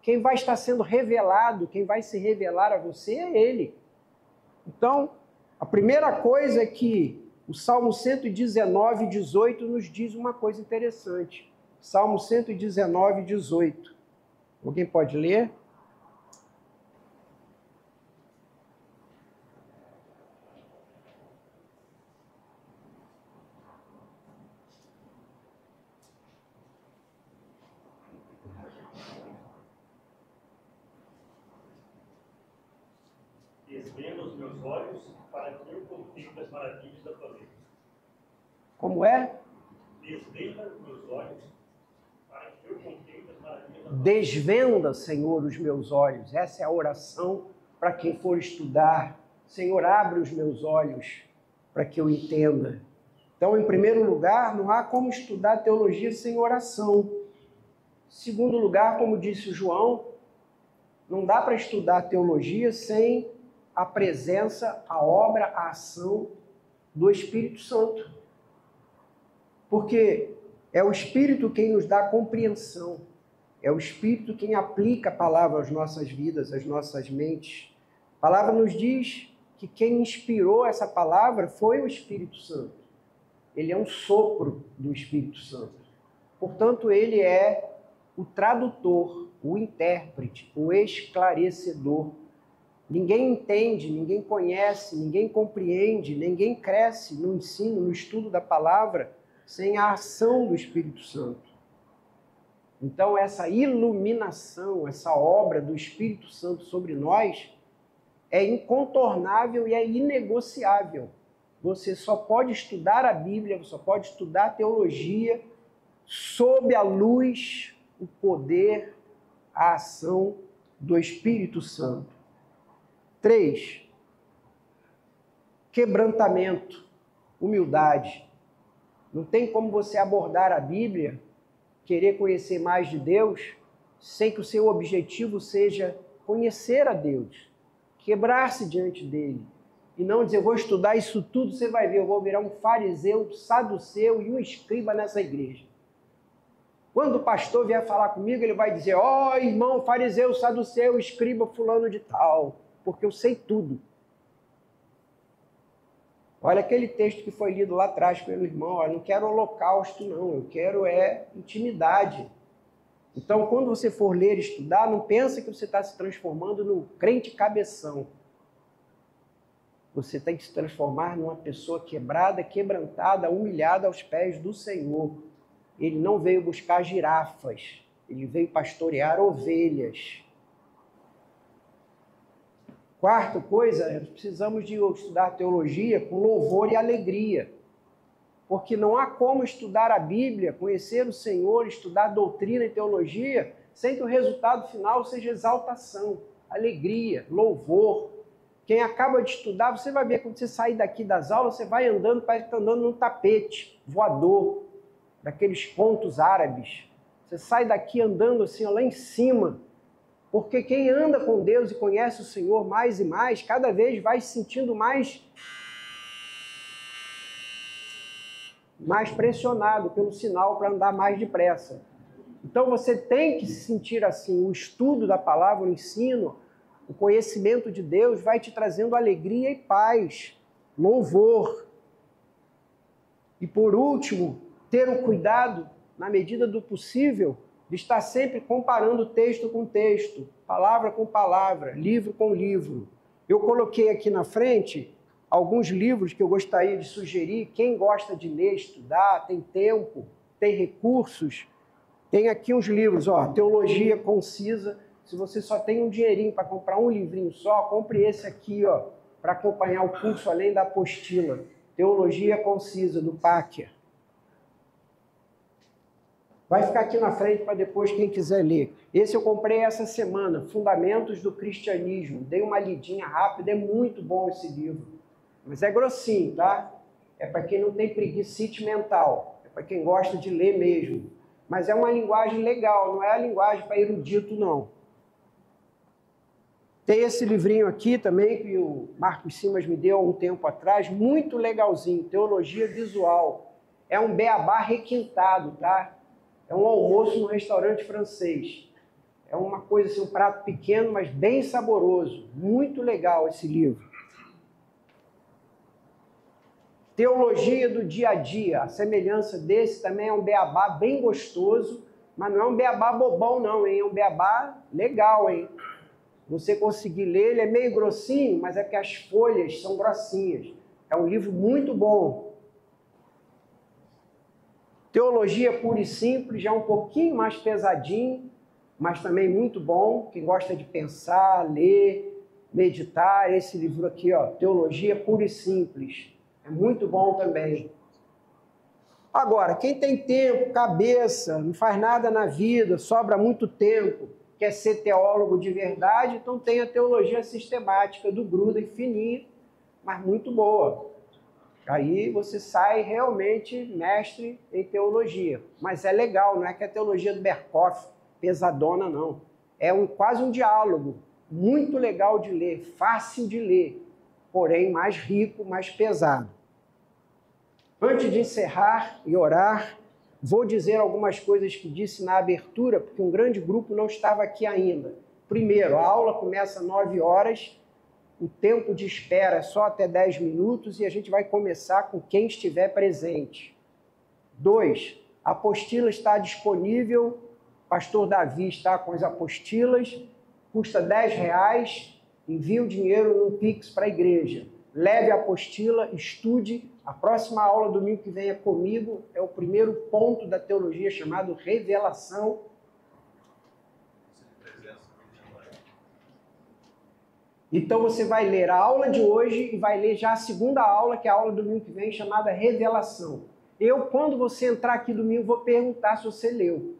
Quem vai estar sendo revelado, quem vai se revelar a você é ele. Então, a primeira coisa é que o Salmo 119, 18 nos diz uma coisa interessante. Salmo 119, 18. Alguém pode ler? Desvenda os meus olhos para que eu contemple as maravilhas da tua lei. Como é? Desvenda os meus olhos para que eu contemple as maravilhas da tua lei. Desvenda, Senhor, os meus olhos. Essa é a oração para quem for estudar. Senhor, abre os meus olhos para que eu entenda. Então, em primeiro lugar, não há como estudar teologia sem oração. Em segundo lugar, como disse o João, não dá para estudar teologia sem a presença, a obra, a ação do Espírito Santo. Porque é o Espírito quem nos dá compreensão. É o Espírito quem aplica a palavra às nossas vidas, às nossas mentes. A palavra nos diz que quem inspirou essa palavra foi o Espírito Santo. Ele é um sopro do Espírito Santo. Portanto, ele é o tradutor, o intérprete, o esclarecedor. Ninguém entende, ninguém conhece, ninguém compreende, ninguém cresce no ensino, no estudo da palavra, sem a ação do Espírito Santo. Então, essa iluminação, essa obra do Espírito Santo sobre nós é incontornável e é inegociável. Você só pode estudar a Bíblia, você só pode estudar a teologia sob a luz, o poder, a ação do Espírito Santo. 3. Quebrantamento, humildade. Não tem como você abordar a Bíblia, querer conhecer mais de Deus, sem que o seu objetivo seja conhecer a Deus, quebrar-se diante dele. E não dizer, eu vou estudar isso tudo, você vai ver, eu vou virar um fariseu, um saduceu e um escriba nessa igreja. Quando o pastor vier falar comigo, ele vai dizer, ó, irmão, fariseu, saduceu, escriba, fulano de tal, porque eu sei tudo. Olha aquele texto que foi lido lá atrás pelo irmão, ó, eu não quero holocausto não, eu quero intimidade. Então, quando você for ler e estudar, não pensa que você está se transformando num crente cabeção. Você tem que se transformar numa pessoa quebrada, quebrantada, humilhada aos pés do Senhor. Ele não veio buscar girafas, ele veio pastorear ovelhas. Quarta coisa, nós precisamos de estudar teologia com louvor e alegria. Porque não há como estudar a Bíblia, conhecer o Senhor, estudar doutrina e teologia, sem que o resultado final seja exaltação, alegria, louvor. Quem acaba de estudar, você vai ver, quando você sair daqui das aulas, você vai andando, parece que está andando num tapete voador, daqueles pontos árabes. Você sai daqui andando assim, ó, lá em cima. Porque quem anda com Deus e conhece o Senhor mais e mais, cada vez vai se sentindo mais pressionado pelo sinal para andar mais depressa. Então você tem que se sentir assim, o estudo da palavra, o ensino, o conhecimento de Deus vai te trazendo alegria e paz, louvor. E por último, ter o cuidado, na medida do possível, de estar sempre comparando texto com texto, palavra com palavra, livro com livro. Eu coloquei aqui na frente alguns livros que eu gostaria de sugerir. Quem gosta de ler, estudar, tem tempo, tem recursos, tem aqui uns livros, ó, Teologia Concisa. Se você só tem um dinheirinho para comprar um livrinho só, compre esse aqui, ó, para acompanhar o curso além da apostila. Teologia Concisa, do Páquia. Vai ficar aqui na frente para depois quem quiser ler. Esse eu comprei essa semana, Fundamentos do Cristianismo. Dei uma lidinha rápida, é muito bom esse livro. Mas é grossinho, tá? É para quem não tem preguiça mental. É para quem gosta de ler mesmo. Mas é uma linguagem legal, não é a linguagem para erudito, não. Tem esse livrinho aqui também, que o Marcos Simas me deu há um tempo atrás, muito legalzinho, Teologia Visual. É um beabá requintado, tá? É um almoço no restaurante francês. É uma coisa assim, um prato pequeno, mas bem saboroso. Muito legal esse livro. Teologia do Dia a Dia. A semelhança desse também é um beabá bem gostoso, mas não é um beabá bobão não, hein? É um beabá legal, hein? Você conseguir ler, ele é meio grossinho, mas é porque as folhas são grossinhas. É um livro muito bom. Teologia Pura e Simples, já um pouquinho mais pesadinho, mas também muito bom. Quem gosta de pensar, ler, meditar, esse livro aqui, ó, Teologia Pura e Simples. É muito bom também. Agora, quem tem tempo, cabeça, não faz nada na vida, sobra muito tempo, quer ser teólogo de verdade, então tem a Teologia Sistemática do Gruden, fininha, mas muito boa. Aí você sai realmente mestre em teologia. Mas é legal, não é que a teologia do Berkhoff, pesadona, não. É quase um diálogo, muito legal de ler, fácil de ler, porém mais rico, mais pesado. Antes de encerrar e orar, vou dizer algumas coisas que disse na abertura, porque um grande grupo não estava aqui ainda. Primeiro, a aula começa às 9 horas, o tempo de espera é só até 10 minutos e a gente vai começar com quem estiver presente. 2, a apostila está disponível, o pastor Davi está com as apostilas, custa R$10, envie o dinheiro no Pix para a igreja. Leve a apostila, estude. A próxima aula, domingo que vem, é comigo, é o primeiro ponto da teologia chamado Revelação. Então você vai ler a aula de hoje e vai ler já a segunda aula, que é a aula do domingo que vem, chamada Revelação. Eu, quando você entrar aqui domingo, vou perguntar se você leu.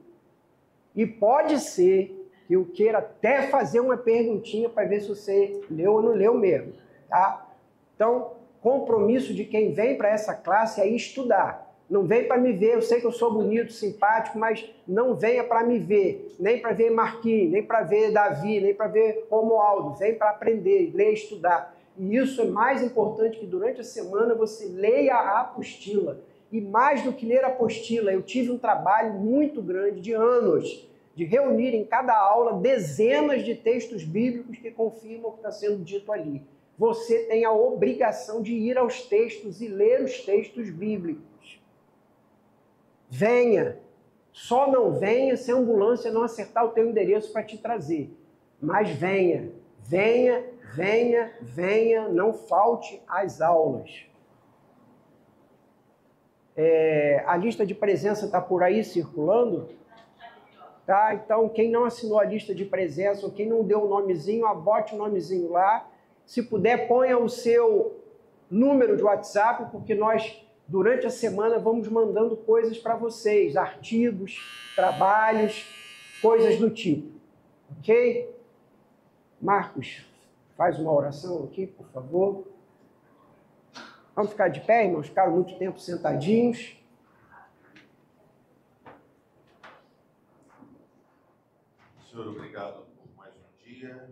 E pode ser que eu queira até fazer uma perguntinha para ver se você leu ou não leu mesmo, tá? Então, compromisso de quem vem para essa classe é estudar. Não vem para me ver, eu sei que eu sou bonito, simpático, mas não venha para me ver, nem para ver Marquinhos, nem para ver Davi, nem para ver Romualdo. Vem para aprender, ler, estudar. E isso é mais importante que durante a semana você leia a apostila. E mais do que ler a apostila, eu tive um trabalho muito grande de anos, de reunir em cada aula dezenas de textos bíblicos que confirmam o que está sendo dito ali. Você tem a obrigação de ir aos textos e ler os textos bíblicos. Venha. Só não venha se a ambulância não acertar o teu endereço para te trazer. Mas venha. Venha, venha, venha. Não falte às aulas. A lista de presença está por aí circulando? Tá? Então, quem não assinou a lista de presença ou quem não deu o nomezinho, bote o nomezinho lá. Se puder, ponha o seu número de WhatsApp, porque nós, durante a semana, vamos mandando coisas para vocês, artigos, trabalhos, coisas do tipo. Ok? Marcos, faz uma oração aqui, por favor. Vamos ficar de pé, irmãos? Ficaram muito tempo sentadinhos. Senhor, obrigado por mais um dia.